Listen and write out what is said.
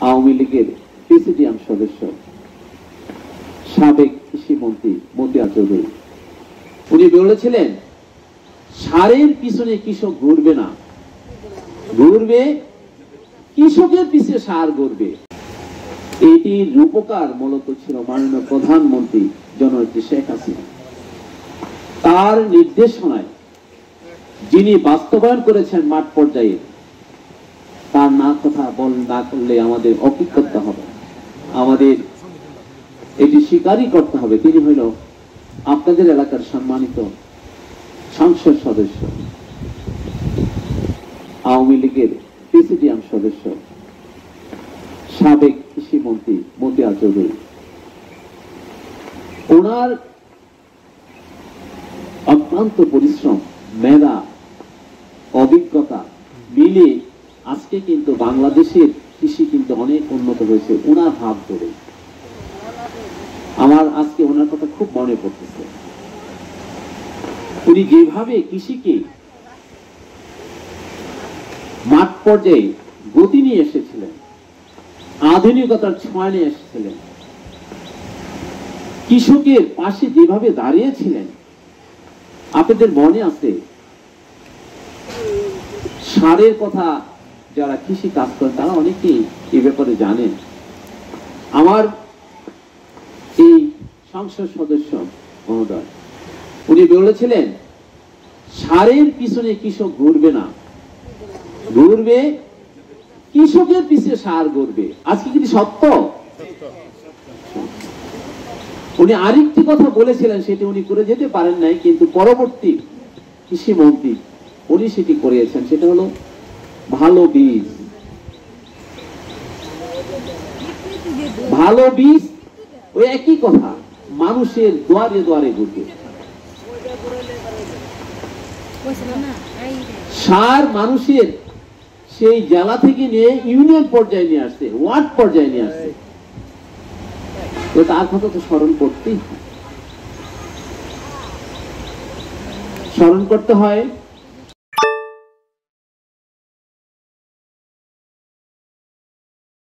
আওয়ামী লীগের প্রেসিডিয়াম সদস্য সাবেক কৃষিমন্ত্রী মতিয়ার চৌধুরী, উনি বলেছিলেন সারের পিছনে কৃষক ঘুরবে না, ঘুরবে কৃষকের পিছনে সার ঘুরবে। এটির রূপকার মূলত ছিল মাননীয় প্রধানমন্ত্রী জননেত্রী শেখ হাসিনা। তার নির্দেশনায় যিনি বাস্তবায়ন করেছেন মাঠ পর্যায়ে, তার না কথা না করলে আমাদের অভিজ্ঞতা হবে, আমাদের এটি স্বীকারই করতে হবে। তিনি হইল আপনাদের এলাকার সম্মানিত সংসদ সদস্য, আওয়ামী লীগের প্রেসিডিয়াম সদস্য সাবেক কৃষিমন্ত্রী মতিয়ার চৌধুরী। ওনার অক্লান্ত পরিশ্রম, মেধা, অভিজ্ঞতা মিলে আজকে কিন্তু বাংলাদেশের কৃষি কিন্তু অনেক উন্নত হয়েছে ওনার হাত ধরে। আমার আজকে ওনার কথা খুব মনে পড়তেছে। উনি যেভাবে কৃষিকে মাঠ পর্যায়ে গতি নিয়ে এসেছিলেন, আধুনিকতার ছোঁয়া নিয়ে এসেছিলেন, কৃষকের পাশে যেভাবে দাঁড়িয়েছিলেন, আপনাদের মনে আছে সারের কথা যারা কৃষি কাজ করেন তারা অনেকেই এই ব্যাপারে জানেন। আমার এই সংসদ সদস্য মহোদয় উনি বলেছিলেন সারের পিছনে কৃষক ঘুরবে না, ঘুরবে কৃষকের পিছনে সার ঘুরবে। আজকে কি সত্য? উনি আরেকটি কথা বলেছিলেন, সেটি উনি করে যেতে পারেন নাই, কিন্তু পরবর্তী কৃষি মন্ত্রী উনি সেটি করিয়েছেন। সেটা হলো ভালো বীজ। ভালো বীজ ওই একই কথা, মানুষের দুয়ারে দুয়ারে ঘুরবে। সার মানুষের সেই জেলা থেকে নিয়ে ইউনিয়ন পর্যায়ে নিয়ে আসছে, ওয়ার্ড পর্যায়ে নিয়ে আসছে। তো তার কথা তো স্মরণ করতেই হয়, স্মরণ করতে হয়।